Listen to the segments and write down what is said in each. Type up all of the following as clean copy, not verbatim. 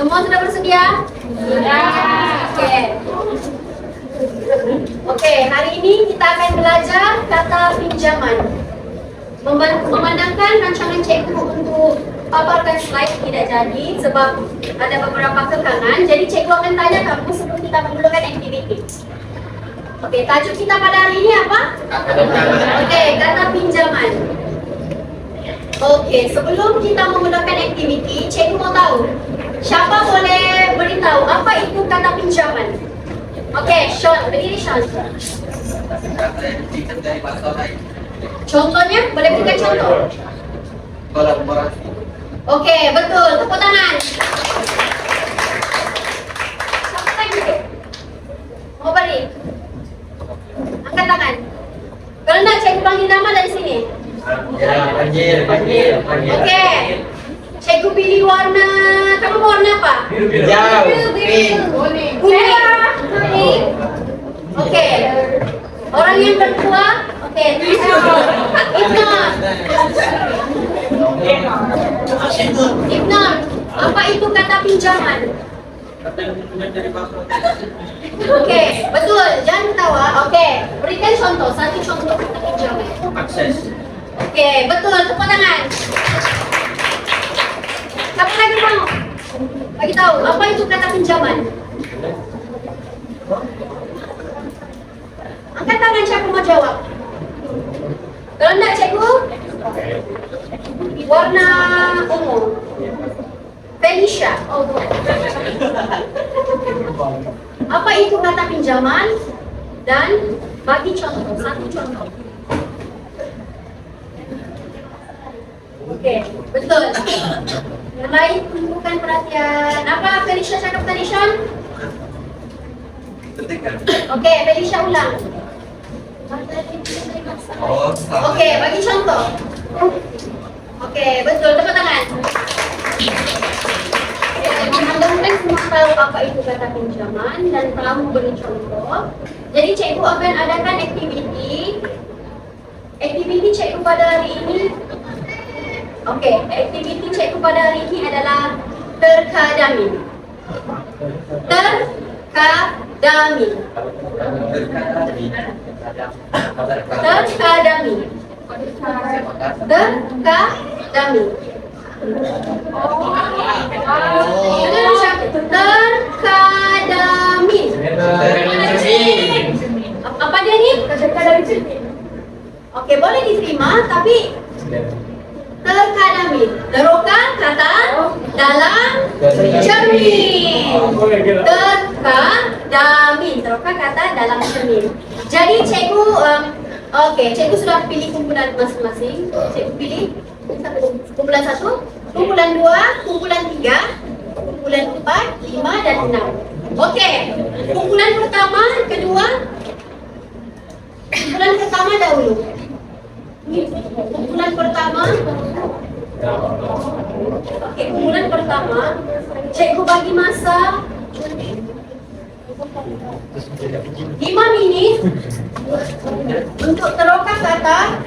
Semua sudah bersedia? Sudah. Oke. Oke, hari ini kita akan belajar kata pinjaman. Memandangkan rancangan cikgu untuk paparkan slide tidak jadi sebab ada beberapa kekangan. Jadi cikgu akan tanya kamu sebelum kita memulakan aktiviti. Oke, tajuk kita pada hari ini apa? Oke, kata pinjaman. Oke, sebelum kita memulakan aktiviti, cikgu mau tahu siapa boleh beritahu apa itu kata pinjaman? Oke, Sean, berdiri Sean. Contohnya, boleh berikan contoh? Kolaborasi. Oke, betul. Tepuk tangan. Siapa lagi? Mau balik? Angkat tangan. Kalau nak cikgu panggil nama dari sini. Ya, panggil. Oke. Cikgu pilih warna. Kamu mau warna apa? Hijau, pink. Kuning. Oke. Orang yang bertua. Oke. Ibnor, apa itu kata pinjaman? Oke, betul. Jangan ketawa. Oke, berikan contoh. Satu contoh kata pinjaman. Akses. Oke, betul. Tepuk tangan. Siapa lagi mau? Bagi tahu apa itu kata pinjaman? Angkat tangan siapa mau jawab. Kalau enggak cikgu, warna ungu. Felicia. Oh, apa itu kata pinjaman? Dan bagi contoh, satu contoh. Oke, betul. Yang lain tunjukkan perhatian. Apa Felicia cakap tadi, Sean? Oke, Felicia ulang. Oke, bagi contoh. Oke, betul. Tepuk tangan. Mudah-mudahan semua tahu apa itu kata pinjaman dan telah memberi contoh. Jadi cikgu akan adakan aktiviti. Aktiviti cikgu pada hari ini. Oke, aktiviti cikgu pada hari ini adalah terkadami. Terkadami. Terkadami. Terkadami. Terkadami. Apa dia ni? Oke, boleh diterima tapi terkadami. Terokan kata dalam cermin. Terkadami. Terokan kata dalam cermin. Jadi cikgu, oke, cikgu sudah pilih kumpulan masing-masing. Cikgu pilih kumpulan 1, kumpulan 2, kumpulan 3, kumpulan 4, 5 dan 6. Oke, kumpulan pertama, kedua. Kumpulan pertama dahulu. Kumpulan pertama. Oke, kumpulan pertama. Cikgu bagi masa 5 minit untuk teroka kata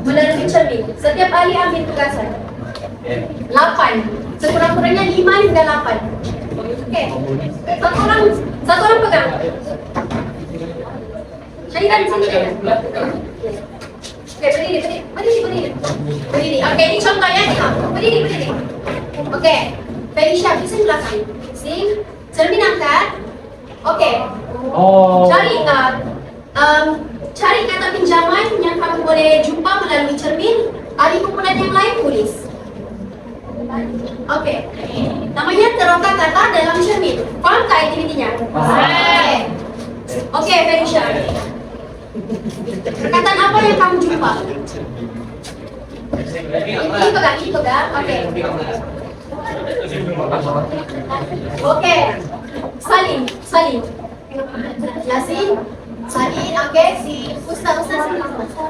melalui cermin. Setiap ahli ambil tugasan 8. Sekurang-kurangnya 5 hingga 8. Okey. Satu orang pegang. Syairan sini. Okey, berdiri. Okey, ini contohnya kita. Berdiri. Okey. Felicia, pusing belakang. Pusing. Cermin angkat. Okey. Cari kata pinjaman yang kamu boleh jumpa melalui cermin. Ahli kumpulan yang lain tulis. Okey. Namanya teroka kata dalam cermin. Faham tak aktivitinya? Faham. Okey, Felicia. Perkataan apa yang kamu jumpa? Ini pegang. Okey. Okey. Salim. Yasin. Salin, okey. Si Ustaz.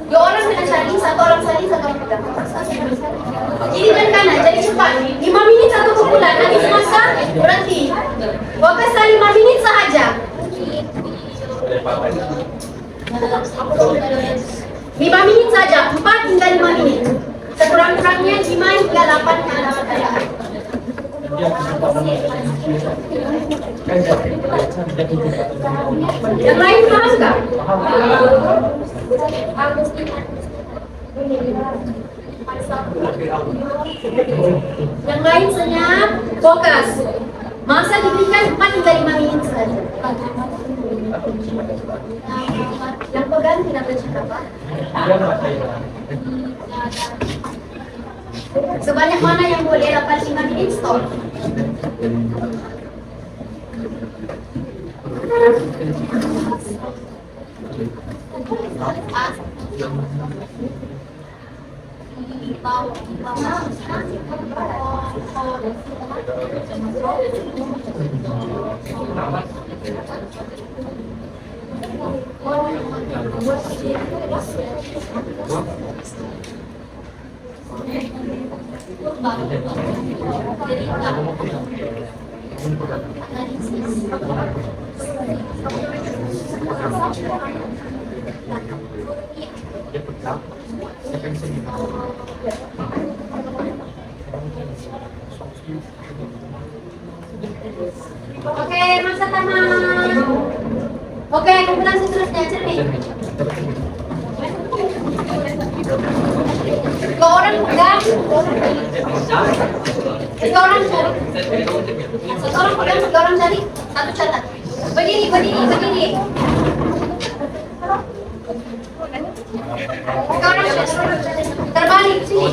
Dua orang kena cari, satu orang salin, satu orang pegang. Kiri dan kanan, jadi cepat. 5 minit satu kumpulan, habis masa berhenti. Fokus 5 minit sahaja. 5 minit saja, 4 hingga 5 minit. Sekurang-kurangnya 5 hingga 8 kali. Yang lain paham nggak? Yang lain senyap, fokus. Masa diberikan 4 hingga 5 menit saja. Yang pegang tidak bercakap, Pak. Sebanyak mana yang boleh 85 menit stop? Oke, masa tamat. Oke, kemudian seterusnya cermin. 2 orang pegang, 3 orang cari. 1 orang pegang, 3 orang cari. 1 catat. Berdiri. Sekarang terbalik sini.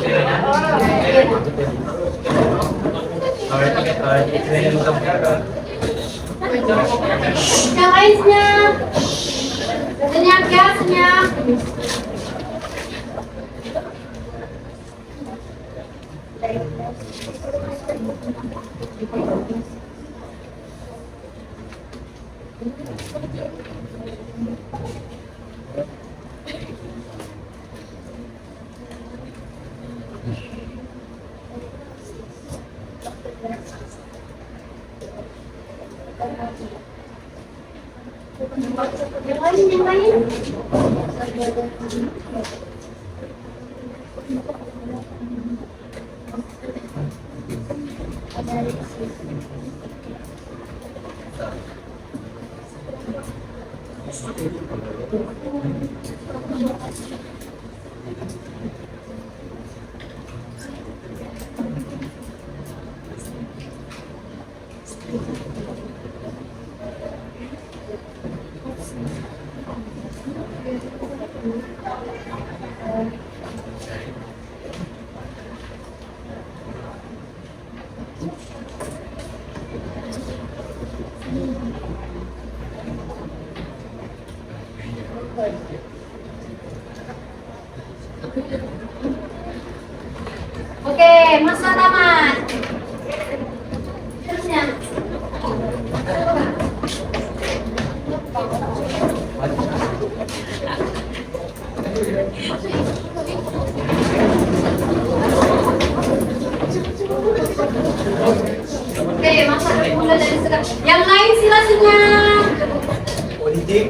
Yang lain senyap. Senyap ya, senyap. Yang lain. Oke, masa tamat. Terusnya. Oke, masa bermula dari sekarang. Yang lain sila senyap. Politik.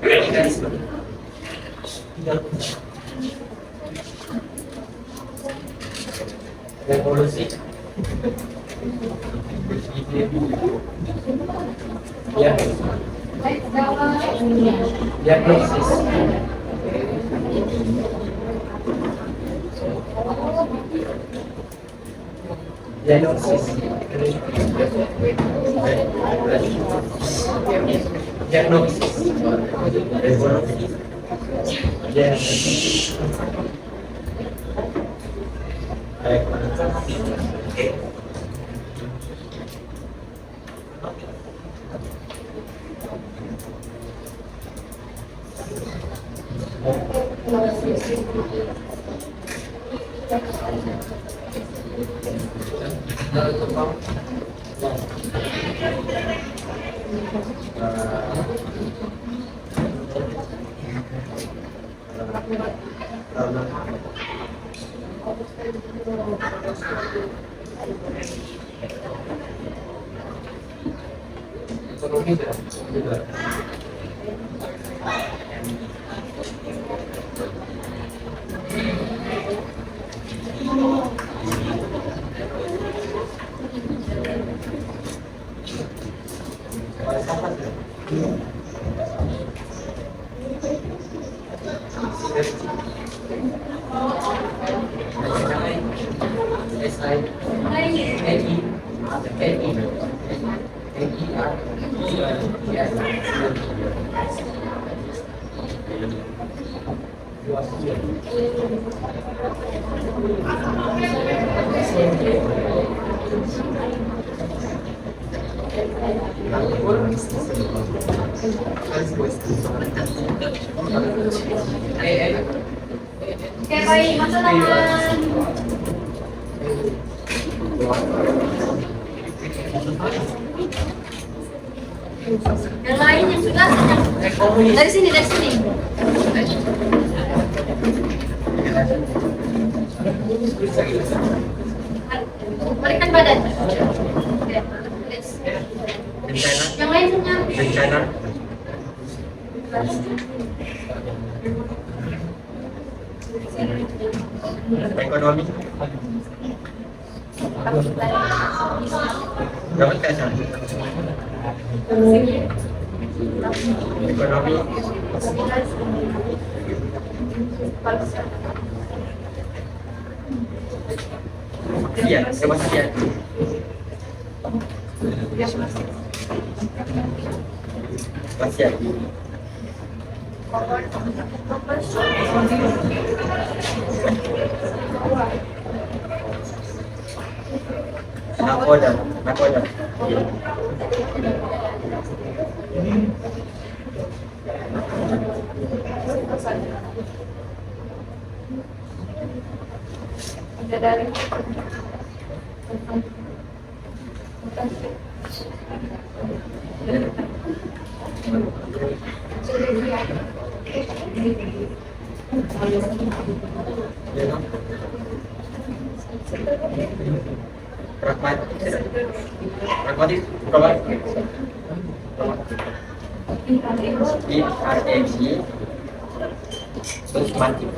Radikalisme. Revolusi. Ya. Diagnosis. Diagnosis. Diagnosis. Diagnosis. Oke, baik. Masa tangan. Yang lain yang sudah dari sini, dari sini. Balikan badan. Yang lain senyum. Bencana. Ekonomi. Dapat kaca. Ekonomi. Iya, kepastian. Kepastian. Nakoda, nakoda. Dari Pragmatis. Pragmatis, berapa? IREG Pragmatis.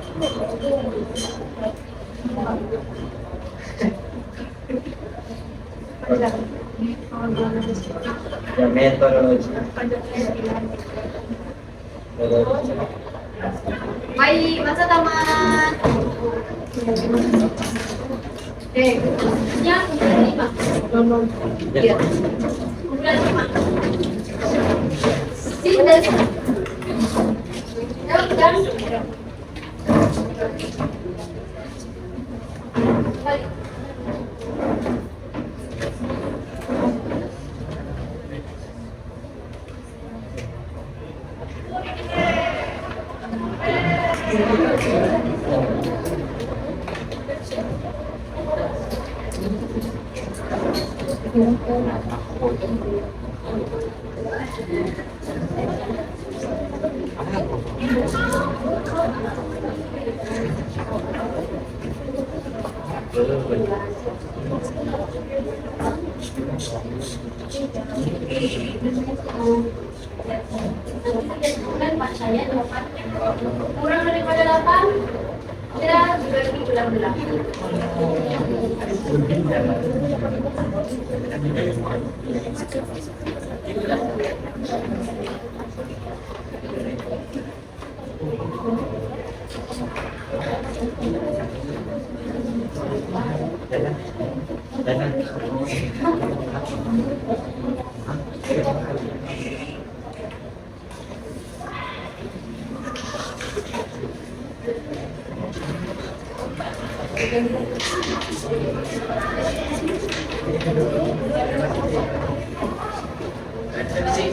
Ya, metodologi. baik, masa taman. Ya, kemudian 5. Ya. Kemudian 5. Sini dari sini. Dan balik. Dan Pak saya 8. Kurang daripada 8, kita dibagi ulang 8.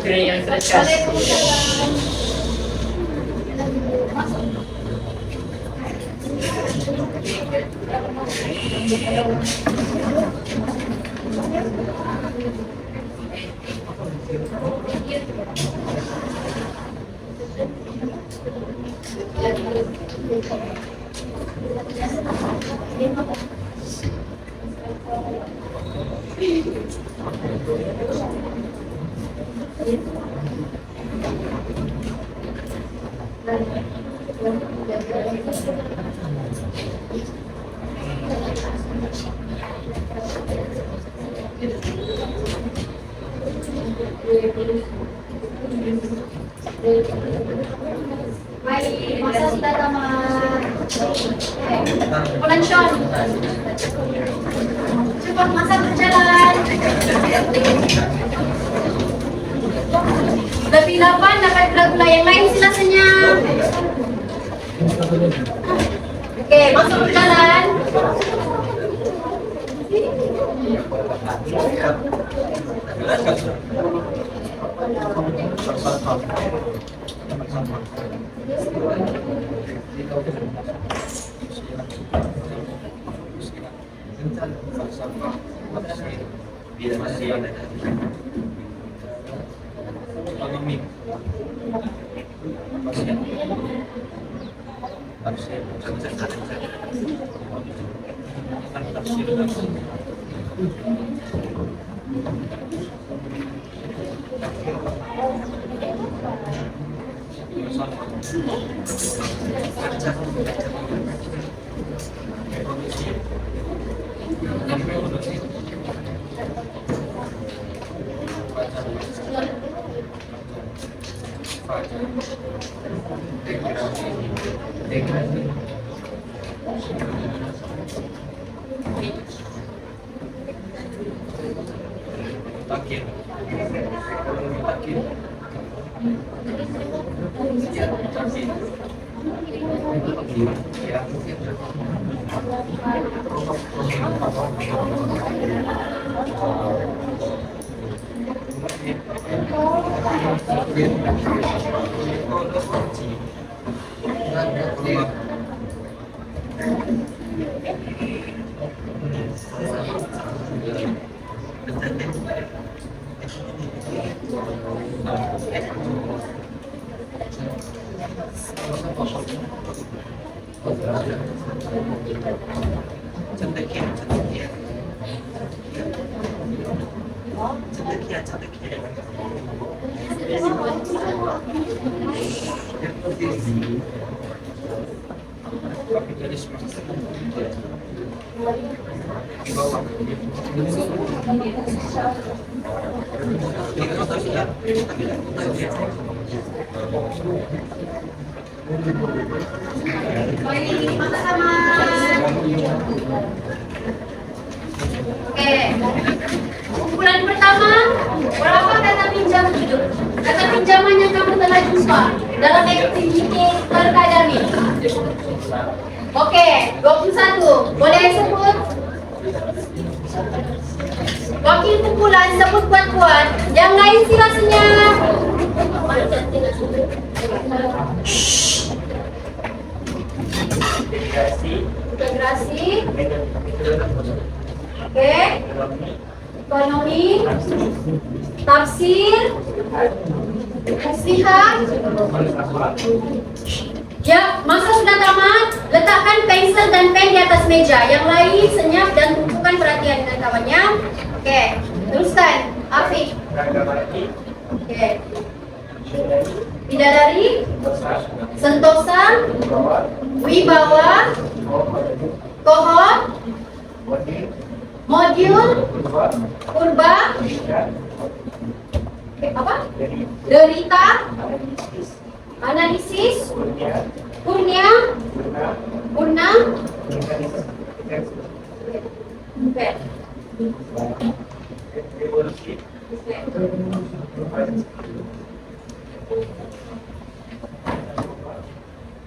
Yang terakhir. Baik, masa sudah tamat. Kumpulan Sean. Cepat masa berjalan. Lebih 8 dapat gula-gula yang lain sila senyap. Oke, masuk berjalan. Baik, mata sama. Oke. Kumpulan pertama, berapa kata pinjam hidup? Kata pinjaman yang kamu telah jumpa dalam aktiviti terkadami. Oke, 21. Boleh sebut? Wakil kumpulan sebut kuat-kuat. Yang lain sila senyap. Integrasi. Oke. Ekonomi. Tafsir. Muslihat. Ya, masa sudah tamat. Letakkan pensel dan pen di atas meja. Yang lain senyap dan tumpukan perhatian dengan kawannya. Oke, teruskan. Afiq. Oke. Bidadari. Sentosa. Wibawa. Kohort. Modul. Purba. Apa? Derita. Analisis. Kurnia. Purna. Oke.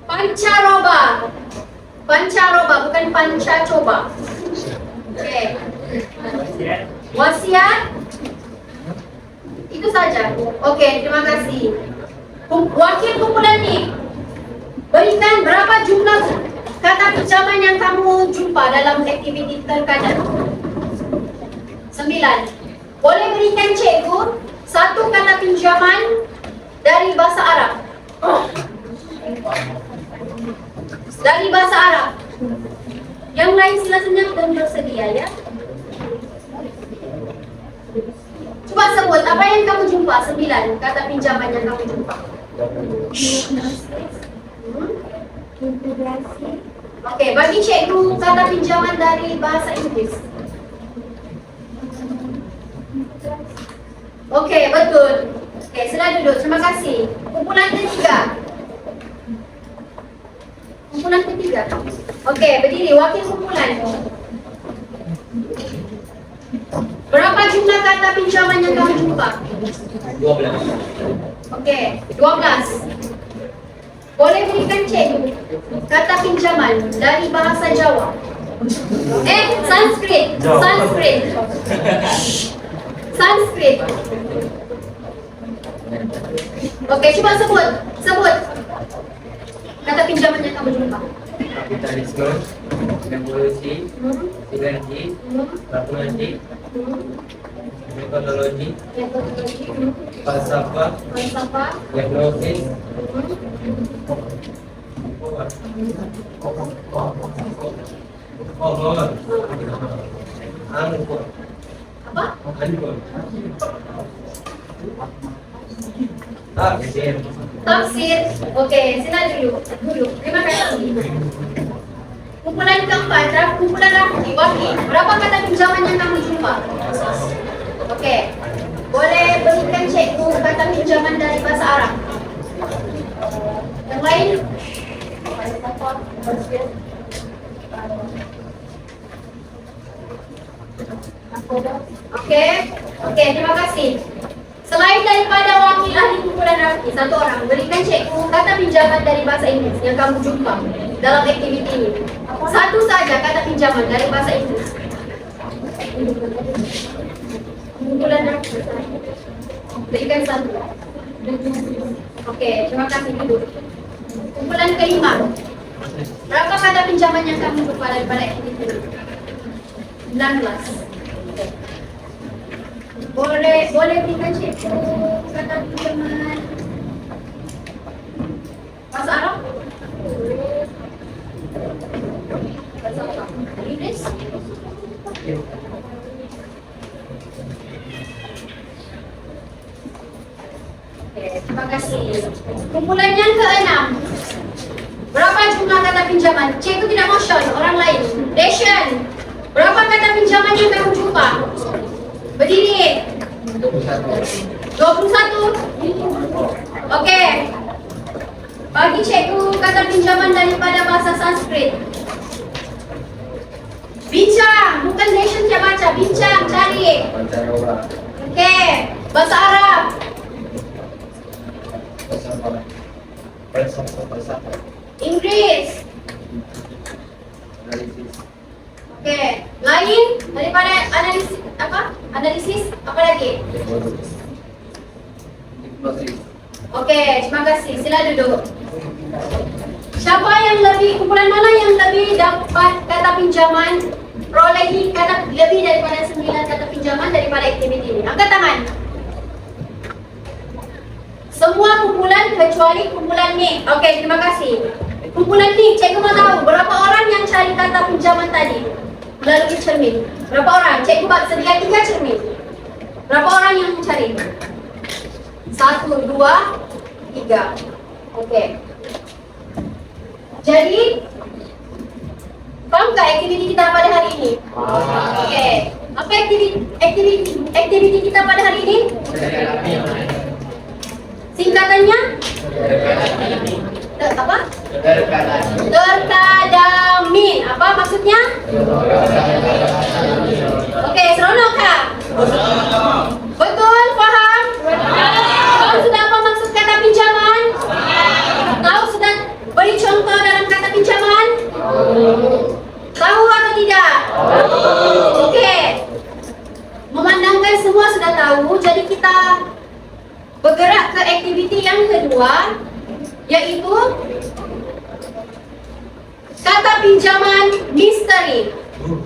Pancaroba. Pancaroba bukan pancacoba. Oke. Wasiat. Itu saja. Oke, terima kasih. Wakil kumpulan ini, berikan berapa jumlah kata pinjaman yang kamu jumpa dalam aktiviti terkadang? 9. Boleh berikan cikgu satu kata pinjaman dari bahasa Arab. Dari bahasa Arab. Yang lain sila senyap dan bersedia ya. Coba sebut apa yang kamu jumpa. 9 kata pinjaman yang kamu jumpa. Oke, bagi cikgu kata pinjaman dari bahasa Inggris. Oke, betul. Oke, sila duduk. Terima kasih. Kumpulan ketiga. Kumpulan ketiga. Oke, berdiri. Wakil kumpulan. Berapa jumlah kata pinjaman yang kamu jumpa? 12. Oke, 12. Boleh berikan cek kata pinjaman dari bahasa Jawa. Sanskrit. Sanskrit. Sanskrit. Oke, coba sebut. Sebut. Kata pinjaman yang kamu jumpa. Kapitalisme, revolusi, sinergi, rationalisme, metodologi, Metodologi. falsafah, Falsafah. diagnosis, angkut, Apa? angkut, tafsir, Tafsir. Oke, sila dulu. Terima kasih. Kumpulan keempat, kumpulan Raffi, Wakil. Berapa kata pinjaman yang kamu jumpa? Oke. Boleh berikan cek kata pinjaman dari bahasa Arab. Yang lain? Oke. Oke, terima kasih. Selain daripada wakil ahli kumpulan Raffi, satu orang berikan cek kata pinjaman dari bahasa Inggris yang kamu jumpa dalam aktiviti ini. Satu saja kata pinjaman dari bahasa Inggris. Kumpulan Raffi. Berikan satu. Oke, terima kasih Ibu. Kumpulan kelima. Berapa kata pinjaman yang kamu jumpa daripada aktiviti ini? 19. Boleh berikan cek kata pinjaman bahasa Arab? Bahasa apa? Inggris? Oke, terima kasih. Kumpulan yang keenam. Berapa jumlah kata pinjaman? Cek itu tidak motion, orang lain. Deshan. Berapa kata pinjaman yang kamu jumpa? Berdiri. 21. Oke. Bagi cikgu kata pinjaman daripada bahasa Sanskrit. Bincang, bukan nation yang baca. Bincang, cari. pancaroba, Oke. Bahasa Arab. falsafah, Inggris. analisis, Oke. Lain daripada analisis apa? Analisis apa lagi? hipnosis, Oke, terima kasih. Sila duduk. Siapa yang kumpulan mana yang lebih dapat kata pinjaman, perolehi kata lebih daripada 9 kata pinjaman daripada aktiviti ini? Angkat tangan. Semua kumpulan kecuali kumpulan ni. Oke, terima kasih. Kumpulan ni, cikgu mau tahu berapa orang yang cari kata pinjaman tadi melalui cermin? Berapa orang? Cikgu buat sedia 3 cermin. Berapa orang yang mencari? 1, 2, 3. Oke. Jadi, paham tak aktiviti kita pada hari ini? Oke. Apa aktiviti kita pada hari ini? Singkatannya? Apa? Terkadamin. Apa maksudnya? Oke, seronok kah? Betul, faham? Tahu sudah apa maksud kata pinjaman? Tahu sudah beri contoh dalam kata pinjaman? Tahu atau tidak? Oke. Memandangkan semua sudah tahu, jadi kita bergerak ke aktiviti yang kedua, yaitu kata pinjaman misteri.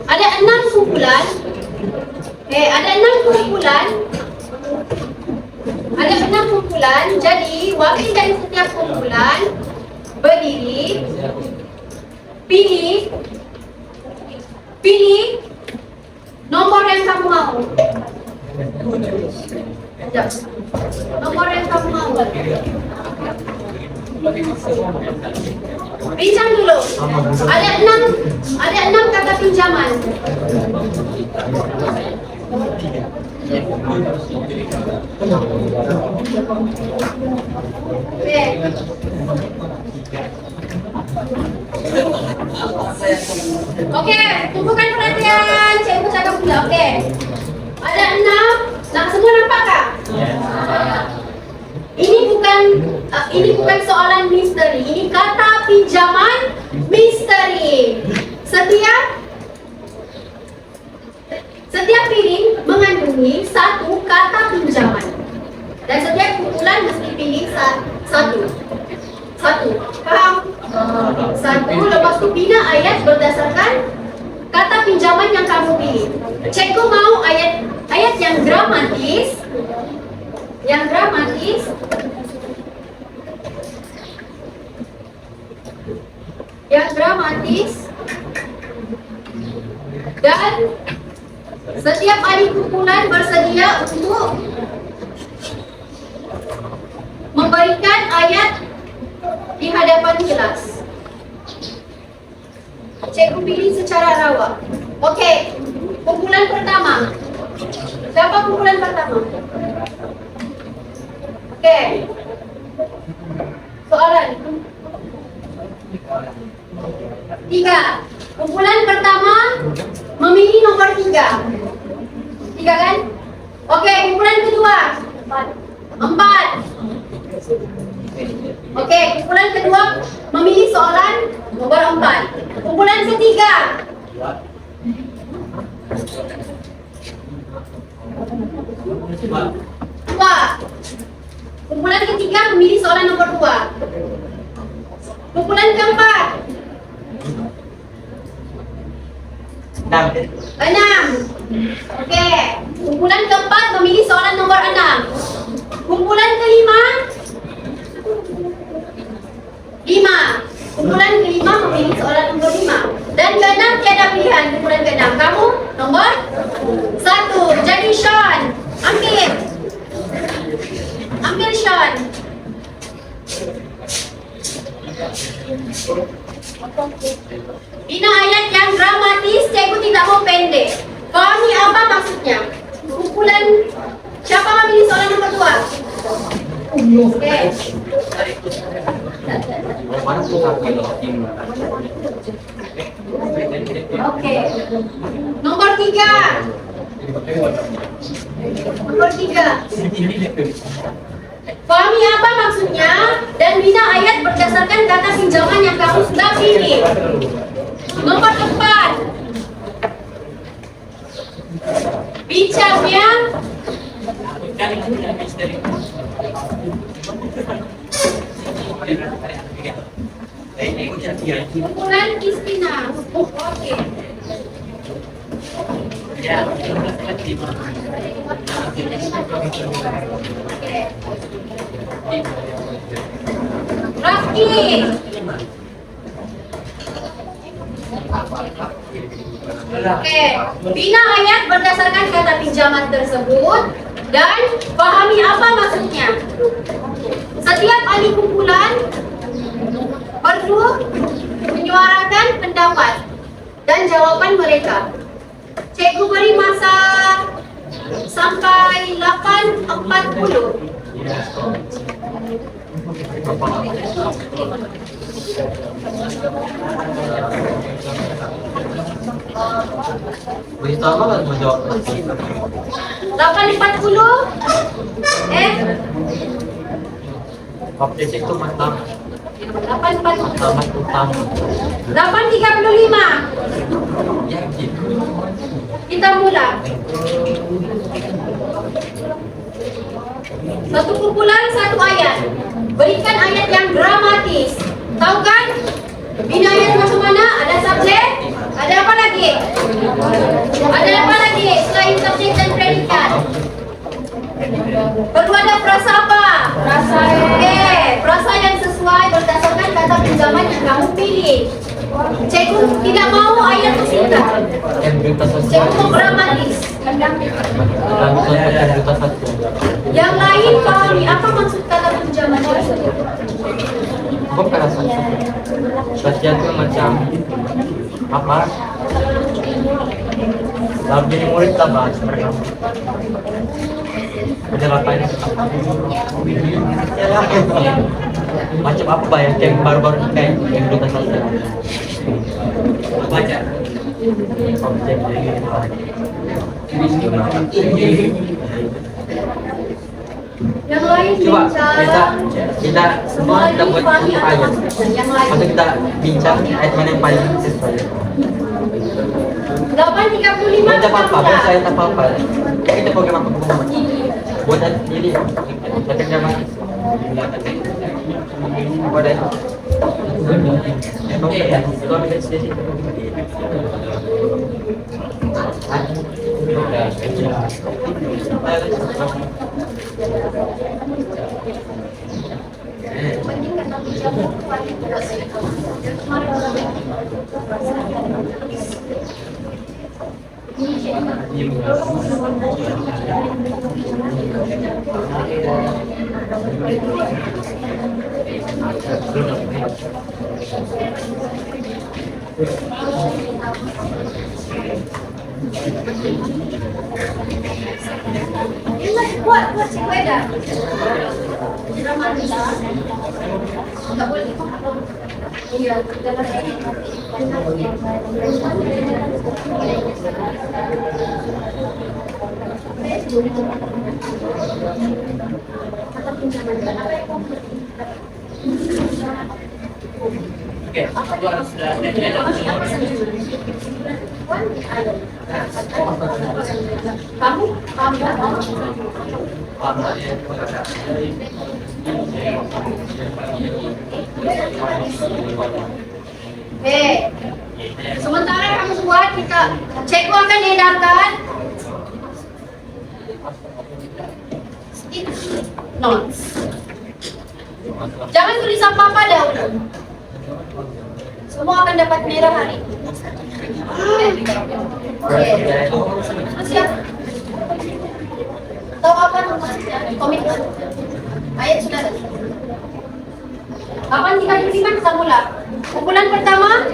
Ada 6 kumpulan. Ada 6 kumpulan. Ada 6 kumpulan. Jadi wakil dari setiap kumpulan berdiri, pilih nomor yang kamu mau. Sekejap. Nomor yang kamu mau. Bincang dulu. Ada 6 kata pinjaman. Oke. Oke, tumpukan perhatian. Cikgu cakap pula. Oke. Ada 6. Nah, semua nampak tak? Ini bukan soalan misteri. Ini kata pinjaman misteri. Setiap piring mengandungi satu kata pinjaman. Dan setiap kumpulan mesti pilih satu. Faham? Satu. Lepas tu bina ayat berdasarkan kata pinjaman yang kamu pilih. Cikgu mau ayat yang dramatis. Dan setiap ahli kumpulan bersedia untuk memberikan ayat di hadapan kelas. Cikgu pilih secara rawa. Okey, kumpulan pertama. Siapa kumpulan pertama? Okey. Soalan. 3. Kumpulan pertama memilih nomor 3. 3 kan? Okey, kumpulan kedua. 4. Okey, kumpulan kedua memilih soalan nomor 4. Kumpulan ketiga. 2. Kumpulan ketiga memilih soalan nomor 2. Kumpulan keempat. 6. Okey. Kumpulan keempat memilih soalan nomor 6. Kumpulan kelima. 5. Kumpulan kelima memilih soalan nomor 5. Dan keenam tiada pilihan. Kumpulan keenam. Kamu nomor 1. Jadi Sean, ambil Sean. Bina ayat yang dramatis. Cikgu tidak mau pendek. Fahami apa maksudnya? Kumpulan siapa memilih soalan nomor 2? Okey. Okey. Nomor 3. Fahami apa maksudnya dan bina ayat berdasarkan kata pinjaman yang kamu sudah pilih. Nomor 4. Bincangnya kumpulan Kristina. Okey. Rafki. Okey, bina ayat berdasarkan kata pinjaman tersebut dan pahami apa maksudnya. Setiap ahli kumpulan perlu menyuarakan pendapat dan jawaban mereka. Cikgu beri masa sampai 8.40. Berita apa kan menjawab? 8.40. Objek itu mantap. 8.35. Ya gitu. Kita mula. Satu kumpulan, satu ayat. Berikan ayat yang dramatis. Tahu kan? Bina ayat macam mana? Ada subjek. Ada apa lagi? Ada apa lagi selain subjek dan predikat? Perlu ada frasa apa? Frasa. Okey, frasa yang sesuai berdasarkan kata pinjaman yang kamu pilih. Cikgu tidak mau ayat itu singkat. Cikgu mau dramatis. Yang lain pahami apa maksud kata pinjaman tersebut? Bukan saja itu macam apa? Dalam jadi murid tak bahas mereka. Penjelasannya macam apa bayar yang baru-baru kayak yang kita selesai. Baca. Yang lain Coba bincang. kita semua kita buat Fahmi satu atau ayat. yang lain. Atau kita bincang ayat mana yang paling sesuai. 8.35 Baca apa? sudah. Baca ayat apa? Kita program apa? Buat jadi baca nama. Apa ada? Itu ambil dari sini. Buat sepeda. Enggak boleh. Iya, dalam ini. Sementara kamu buat, kita cek akan diedarkan. Notes. Jangan tulis apa-apa dahulu. Semua akan dapat merah hari ini. Siap. Tahu apa maksudnya? Komitmen. Ayat sudah ada. 8.35 kita mulai. Kumpulan pertama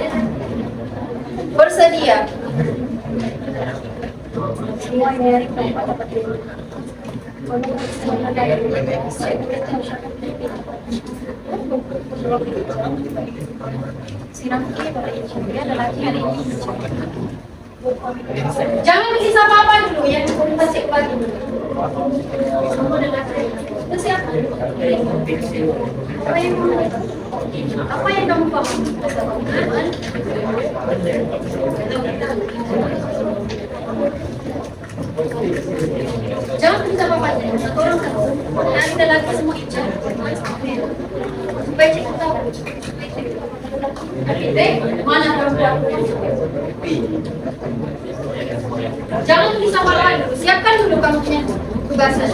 bersedia. Jangan tulis apa-apa dulu ya, kita cek lagi dulu. Itu siapa? Apa yang kamu paham? Jangan tulis apa-apa aja, satu orang satu. Nah, kita lagi semua ijab. Supaya cek tahu. Mana perempuan? Jangan tulis apa-apa dulu, siapkan dulu kamu punya tugasnya.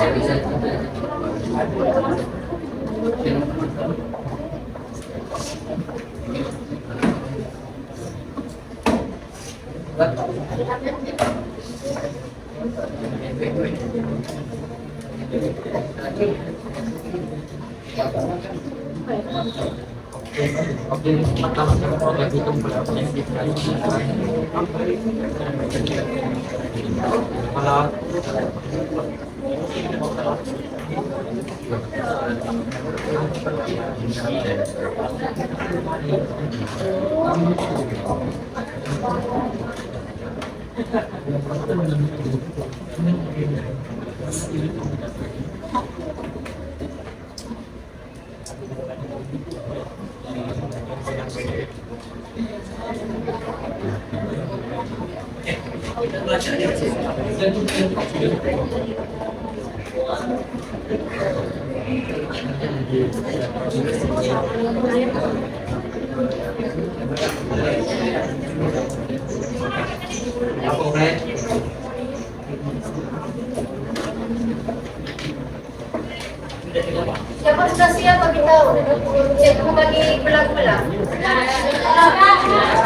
Siapa sudah siap bagi tahu? Saya tunggu bagi belang-belang.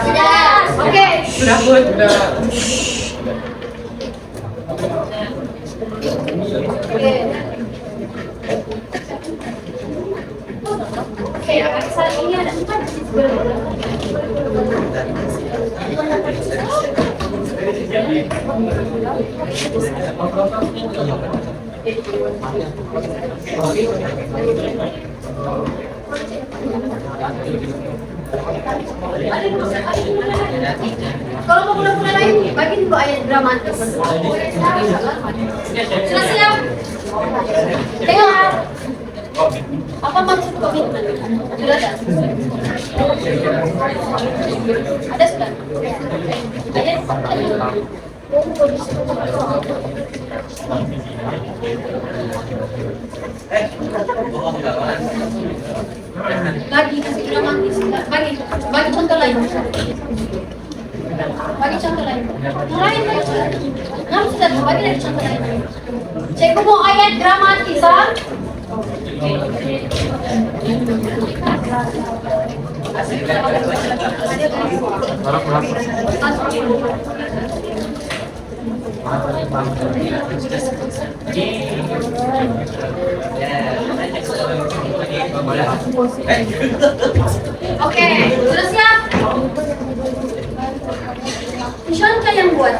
Sudah. Oke. Sudah buat, sudah. Oke, saat ini ada 4 di sebelah. Kalau mau pula-pula lain, bagi dulu ayat dramatis. Sudah siap? Tengok. Apa maksud komitmen? Sudah ada? Ada sudah? Ayat. Bagi kasih dramatis. Bagi contoh lain. Bagi contoh lain. Lain lagi. Nggak sudah bagi lagi contoh lain. Cek mau ayat dramatis, ha? Oke, sudah siap? Sean yang buat.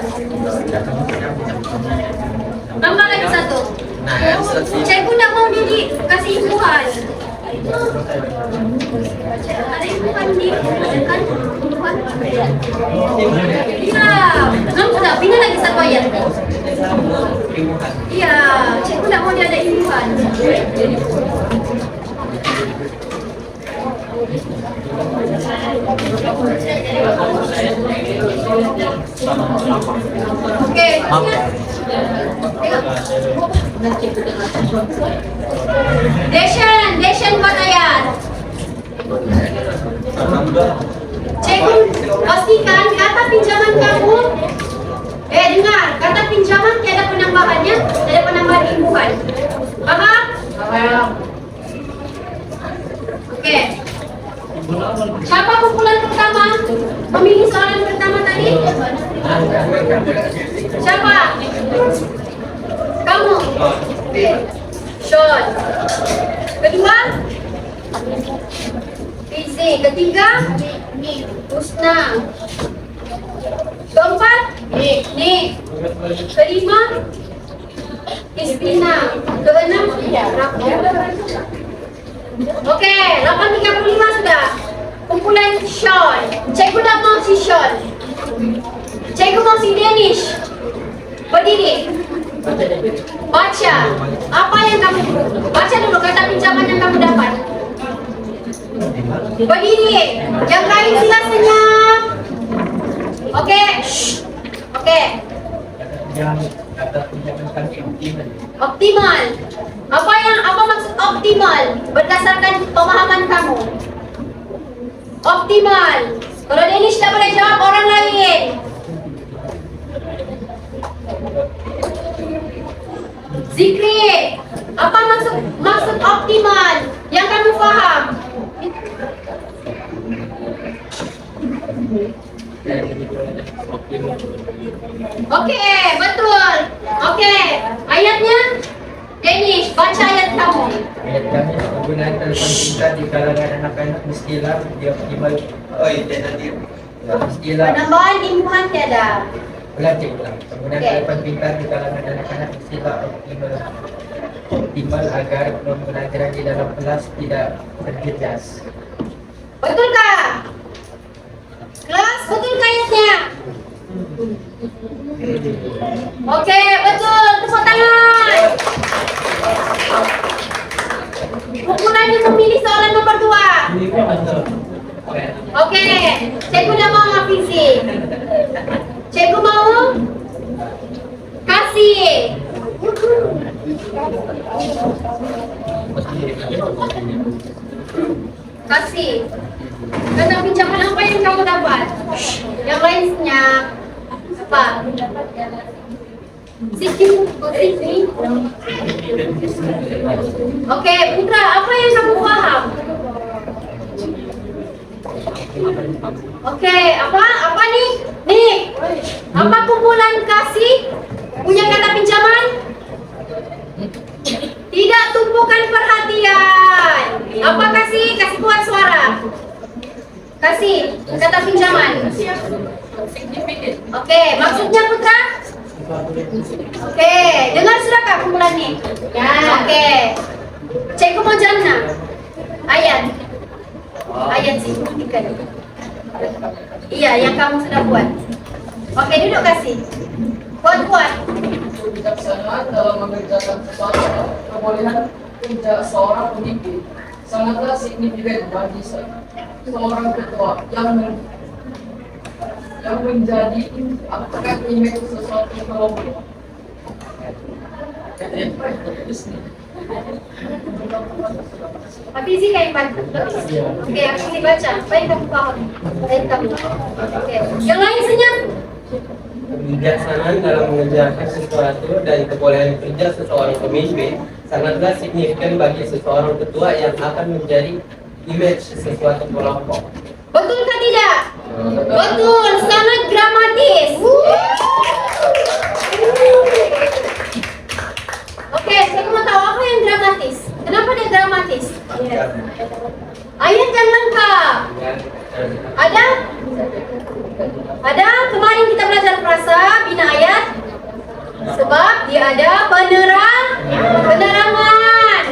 Tambah lagi satu. Cikgu nak mau dia kasih imbuhan. Ada imbuhan di kan? Imbuhan. Iya. Sudah, pindah lagi satu ayat. Iya, cikgu nak mau dia ada imbuhan. Oke, Deshan buat ayat. Cikgu pastikan kata pinjaman kamu. Dengar, kata pinjaman tiada penambahannya, tiada penambahan imbuhan. Paham? Paham. Oke. Siapa kumpulan pertama? Memilih soalan pertama tadi? Siapa? Kamu? Sean. Kedua? Fizi. Ketiga? Husna. Keempat? Nik. Kelima? Kristina. Keenam? Oke, 8.35 sudah. Kumpulan Sean. Cikgu tak mau si Sean. Cikgu mau si Danish. Berdiri. Baca. Apa yang kamu baca dulu kata pinjaman yang kamu dapat. Berdiri. Yang lain sila senyap. Oke. Oke. Optimal. Apa maksud optimal berdasarkan pemahaman kamu? Optimal. Kalau Danish tak boleh jawab orang lain. Zikri. Apa maksud optimal yang kamu faham? Oke, betul. Oke, ayatnya Danish, baca ayat kamu. Ayat kami penggunaan telefon pintar di kalangan anak-anak miskilah di optimal. Oh, itu nanti. Miskilah. Penambahan imbuhan tiada. Ulang. Penggunaan telepon pintar di kalangan anak-anak miskilah optimal agar pembelajaran di dalam kelas tidak terjejas. Betulkah? Kelas, betulkah ayatnya? Oke, betul. Tepuk tangan. Kumpulan yang memilih soalan nomor 2. Oke, cikgu dah mau ngapisi. Cikgu mau kasih. Kasih. Kata pinjaman apa yang kamu dapat? Yang lainnya apa? Sisi. Oke, Putra, apa yang kamu paham? Oke, apa nih? Nih, apa kumpulan kasih punya kata pinjaman? Tidak tumpukan perhatian. Apa kasih? Kasih kuat suara. Kasih kata pinjaman. Oke, maksudnya Putra? Oke, dengar sudahkah kumpulan nih? Ya. Oke. Cikgu mau jana ayat. ayat signifikan. Iya, yang kamu sudah buat. Oke, duduk kasih. Buat. Kebijaksanaan dalam mengerjakan sesuatu, kebolehan kerja seorang pemimpin sangatlah signifikan bagi seorang ketua yang menjadi apakah image sesuatu kelompok. Tapi sih kayak bantu. Oke, aku ini baca. Baik kamu paham. Baik kamu. Oke. Yang lain senyap. Kebijaksanaan dalam mengerjakan sesuatu dan kebolehan kerja seseorang pemimpin sangatlah signifikan bagi seseorang ketua yang akan menjadi image sesuatu kelompok. Betul atau tidak? Betul, sangat dramatis. Oke, saya mau tahu apa yang dramatis. Kenapa dia dramatis? Ayat yang lengkap. Ada? Ada? Kemarin kita belajar frasa bina ayat. Sebab dia ada penerangan.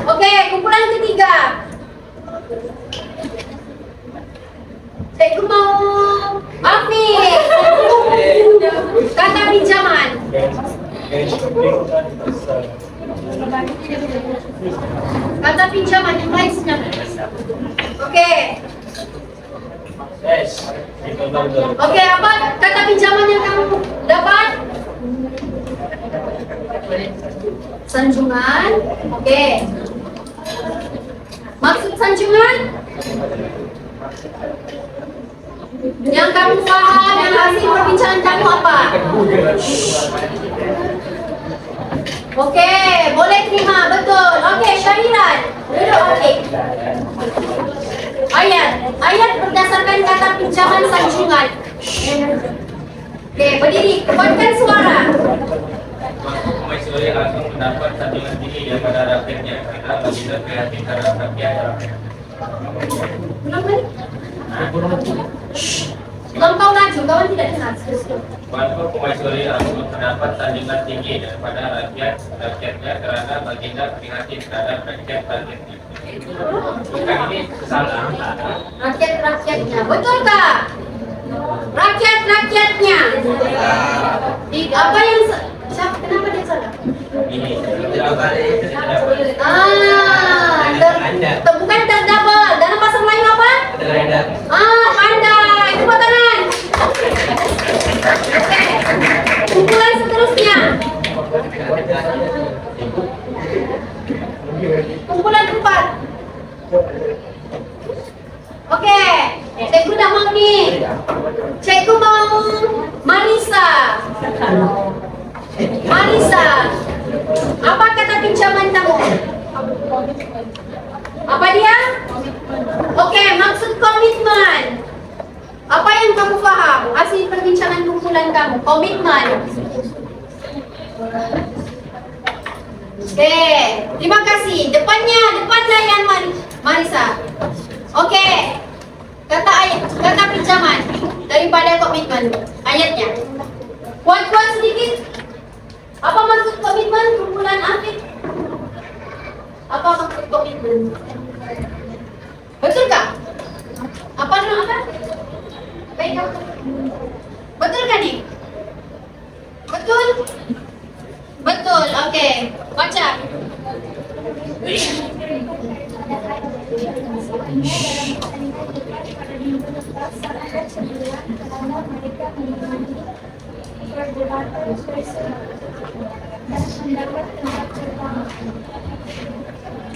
Oke, kumpulan ketiga. Saya mau Afif. Kata pinjaman. Kata pinjaman yang lain senyap. Oke. Oke, apa kata pinjaman yang kamu dapat? Sanjungan. Oke. Maksud sanjungan? Yang kamu paham yang hasil perbincangan kamu apa? Oke, boleh terima, betul. Oke, Syahiran. Duduk, oke. Ayat berdasarkan kata pinjaman sanjungan. Oke, berdiri, kuatkan suara. Permaisuri langsung mendapat sanjungan tinggi daripada rakyatnya karena baginda prihatin terhadap rakyat. Lampau laju, kawan tidak dengar. Bangku Permaisuri langsung mendapat sanjungan tinggi daripada rakyatnya karena baginda prihatin terhadap rakyatnya. Bukan ini salah. Rakyatnya, betul tak? Rakyatnya. Apa yang siapa? Kenapa dia salah? Ini Bukan terdouble. Dalam bahasa Melayu apa? Pandai. Tepuk tangan. Oke. Kumpulan seterusnya. Kumpulan 4. Oke. Cikgu dah mau ni. Cikgu mau Marisa. Apa kata pinjaman kamu? Apa dia? Oke, maksud komitmen. Apa yang kamu paham? Hasil perbincangan kumpulan kamu, komitmen. Oke, terima kasih. Depan layan Marisa. Oke, kata pinjaman daripada komitmen. Ayatnya. Kuat sedikit. Apa maksud komitmen kumpulan Afif? Apa maksud komitmen? Betulkah? Apa? Baik, betul kan nih? Betul, oke. Baca.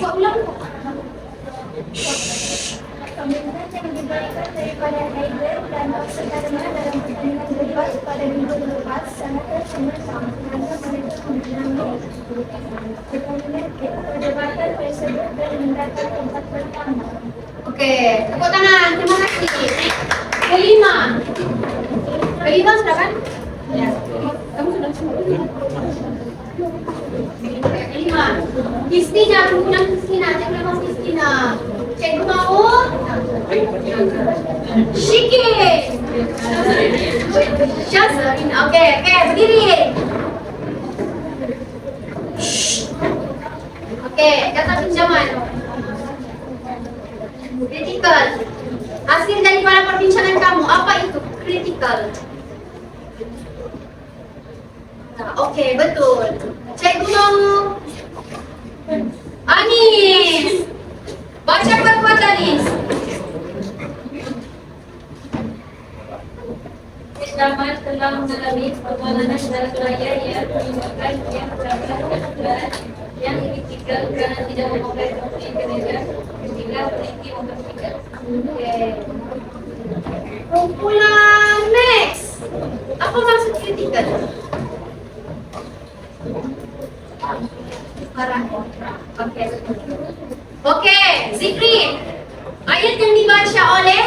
Buat ulang. Komitmen yang diberikan daripada Haider dan Dr. Karma dalam pertandingan debat pada minggu lepas sangatlah sungguh-sungguh kerana mereka mengenangi perdebatan tersebut dan mendapat tempat pertama. Oke, tepuk tangan. Terima kasih. Kelima sudah kan? Ya. Kamu sudah semua. Kelima. Kristina, kumpulan Kristina. Cikgu nama Kristina. Cikgu mau? Syikir. Syazrin. Oke, berdiri. Oke, kata pinjaman. Critical. Hasil daripada perbincangan kamu, apa itu critical? Nah, oke, betul. Cikgu mau Anis. Baca kuat-kuat Anis. Zaman telah mengalami perjalanan dalam layar yang menimbulkan yang beragam yang kritikal karena tidak memakai topik kerja sehingga berhenti memperhatikan. Kumpulan next. Apa maksud kritikal? Oke. Oke, Zikri. Ayat yang dibaca oleh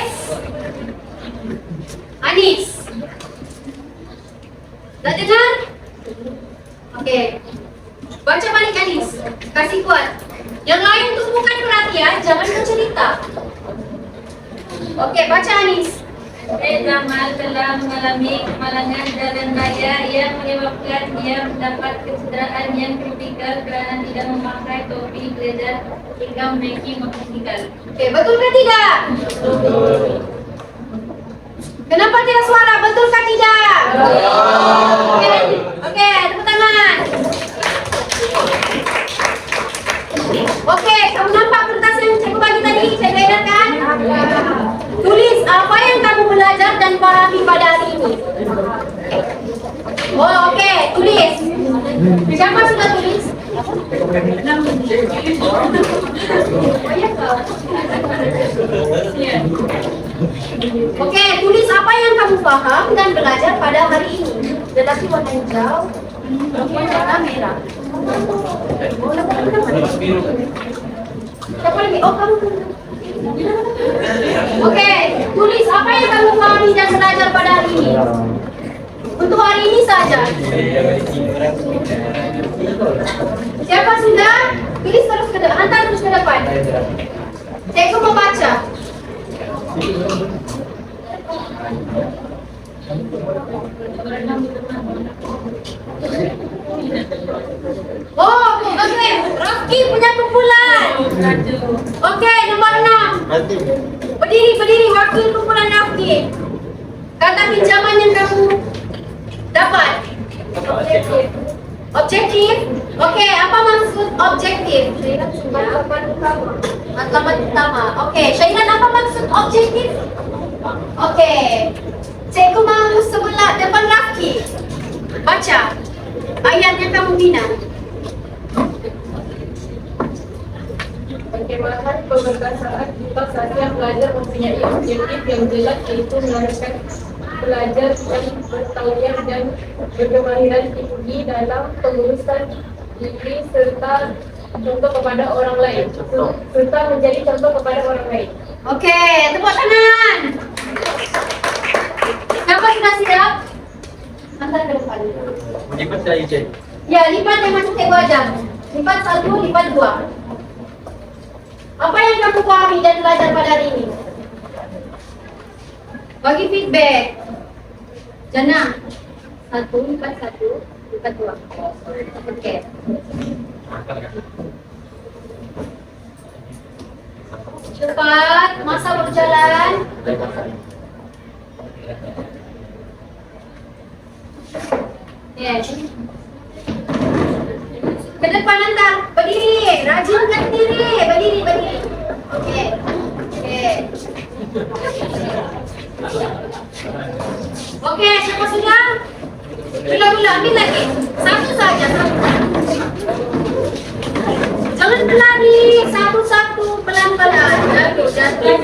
Anis. Dah dengar? Oke. Baca balik Anis. Kasih kuat. Yang lain tumpukan perhatian, jangan bercerita. Oke, baca Anis. Zaman telah mengalami kemalangan jalan raya yang menyebabkan dia mendapat kecederaan yang kritikal karena tidak memakai topi gereja hingga memiliki kritikal. Oke, betul ke tidak? Kenapa tidak suara? Betul ke tidak? Oke, tepuk tangan. Oke, kamu nampak kertas yang cikgu bagi tadi? Cikgu edarkan? Tulis apa yang kamu belajar dan pahami pada hari ini. Oh, oke, tulis. Siapa sudah tulis? Oke, tulis apa yang kamu paham dan belajar pada hari ini. Lelaki warna hijau, perempuan warna merah. Siapa lagi? Oh, kamu. Oke, tulis apa yang kamu pahami dan belajar pada hari ini. Untuk hari ini saja. Siapa sudah? Tulis terus ke depan, hantar terus ke depan. Cikgu mau baca. Oh, oke. Rafki punya kumpulan. Oke, nomor 6. Berdiri, wakil kumpulan Rafki. Kata pinjaman yang kamu dapat. Objektif. Oke, apa maksud objektif? Matlamat utama. Oke, Syainan, apa maksud objektif? Oke. Cikgu mau sebelah depan Rafki. Baca ayat yang kamu bina. Bagaimana pemberkasaan kita saja belajar mempunyai objektif yang jelas, yaitu melahirkan belajar yang bertauliah dan berkemahiran tinggi dalam pengurusan diri serta contoh kepada orang lain, serta menjadi contoh kepada orang lain. Oke, tepuk tangan. Siapa sudah siap? Hantar ke depan. Lipat saya Ijin. Ya, lipat yang masuk cikgu ajar. Lipat 1, lipat 2. Apa yang kamu pahami dan belajar pada hari ini? Bagi feedback. Jana. 1, lipat 1, lipat 2. Oke. Cepat, masa berjalan. Yes. Ke depan hantar. Berdiri. Rajinkan diri. Berdiri. Oke. Oke, siapa sudah? Gula, ambil lagi. Satu saja. Jangan berlari. Satu-satu, pelan-pelan. Jatuh.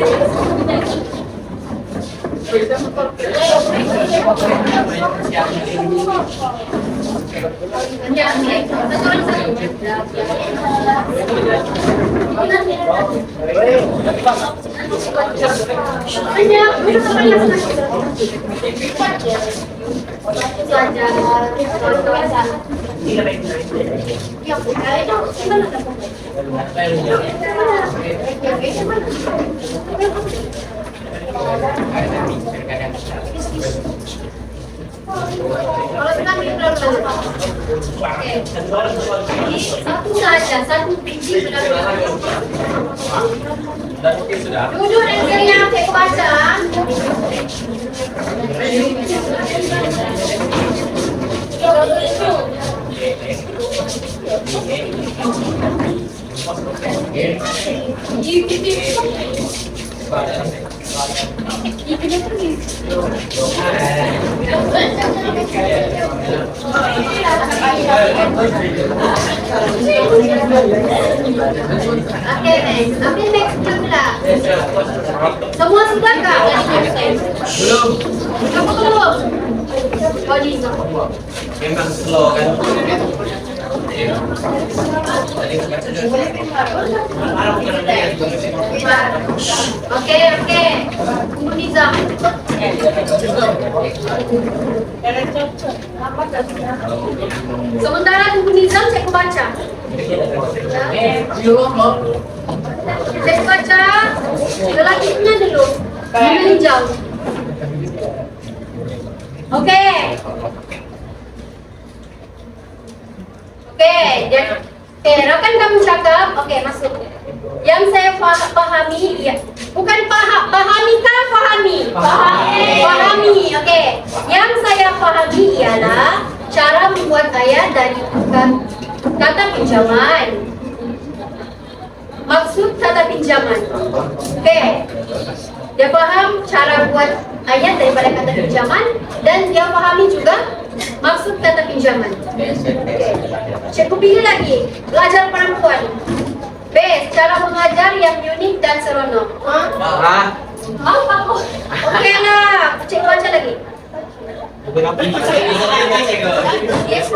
Kalau senang benar benar. Oke. Jadi satu saja, satu biji benar-benar. Dan mungkin sudah. Duduk dan kalian saya baca. Oke, next. Ambil next pula. Semua sudah kah? Belum. Kamu belum? Oh, di Memang slow kan. Oke, oke. Tunggu Nizam. Sementara tunggu Nizam, saya baca. Saya baca. Lelakinya dulu. Jangan jauh. Oke. Oke, rekan kamu cakap. Oke, masuk. Yang saya pahami, ya. Bukan pahami kah? Pahami. Pahami. Oke. Yang saya pahami ialah cara membuat ayat dari kata pinjaman. Maksud kata pinjaman. Oke. Dia paham cara buat ayat daripada kata pinjaman dan dia pahami juga maksud kata pinjaman. Cikgu pilih lagi, belajar perempuan. B. Cara mengajar yang unik dan seronok. Oke lah, cikgu baca lagi. Yes,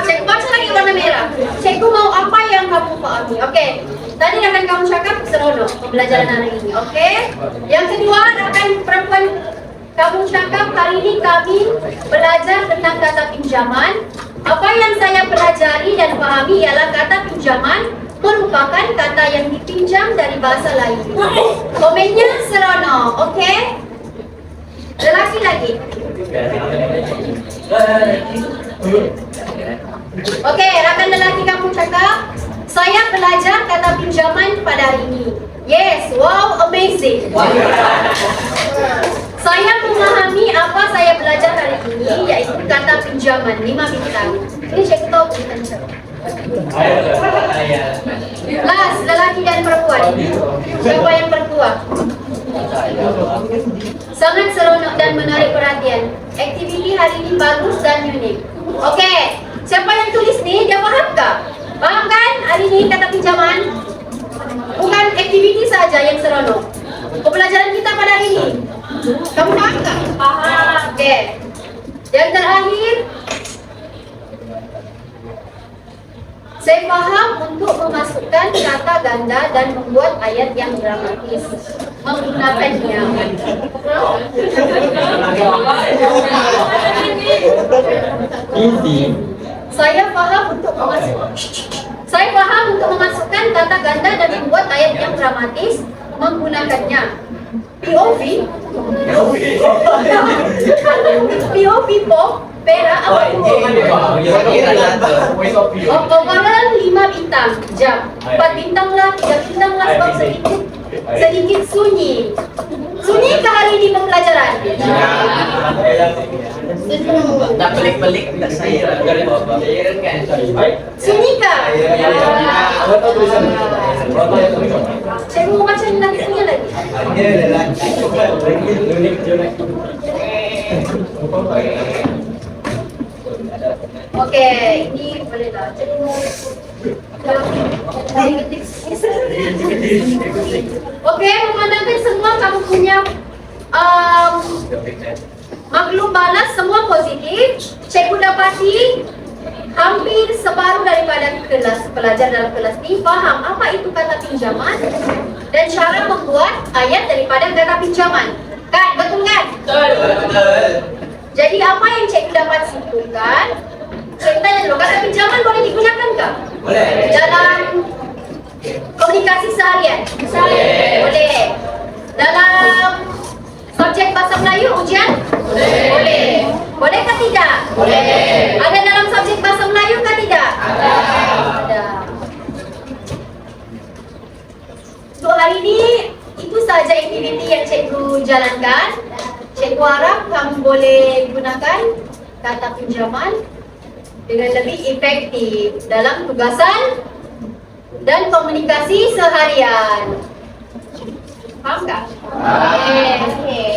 cikgu baca lagi warna merah. Cikgu mau apa yang kamu pahami? Oke. Tadi akan kamu cakap seronok pembelajaran hari ini. Oke. Yang kedua akan perempuan kamu cakap hari ini kami belajar tentang kata pinjaman. Apa yang saya pelajari dan pahami ialah kata pinjaman merupakan kata yang dipinjam dari bahasa lain. Komennya seronok, oke? Lelaki lagi. Oke, rakan lelaki kamu cakap, saya belajar kata pinjaman pada hari ini. Yes, wow, amazing. Saya memahami apa saya belajar hari ini, yaitu kata pinjaman 5 bintang. Ini saya tahu bukan. Last, lelaki dan perempuan. Siapa yang berdua? Sangat seronok dan menarik perhatian. Aktiviti hari ini bagus dan unik. Oke, siapa yang tulis nih? Dia paham tak? Paham kan hari ini kata pinjaman? Bukan aktiviti saja yang seronok. Pembelajaran kita pada hari ini. Kamu paham tak? Paham. Oke. Yang terakhir, saya paham untuk memasukkan kata ganda dan membuat ayat yang dramatis menggunakannya. Saya paham untuk memasukkan kata ganda dan membuat ayat yang dramatis menggunakannya. POV pop pera apa overall 5 bintang jam 4 bintang lah 3 bintang lah sebab sedikit sunyi kah hari ini pembelajaran? Tak pelik-pelik tak saya. Sunyi kah? Saya mau baca lagi lagi. Oke, ini boleh dah. Oke, memandangkan semua kamu punya maklum balas semua positif. Cikgu dapati hampir separuh daripada kelas pelajar dalam kelas ini faham apa itu kata pinjaman dan cara membuat ayat daripada kata pinjaman. Kan, betul kan? Betul. Jadi apa yang cikgu dapat simpulkan? Cikgu tanya dulu, kata pinjaman boleh digunakan kah? Boleh. Dalam komunikasi seharian? Boleh. Boleh. Dalam subjek bahasa Melayu ujian? Boleh. Bolehkah tidak? Boleh. Ada dalam subjek bahasa Melayu kah tidak? Ada. Untuk hari ini, itu saja aktiviti yang cikgu jalankan. Cikgu harap kamu boleh gunakan kata pinjaman dengan lebih efektif dalam tugasan dan komunikasi seharian. Faham tak? Okey.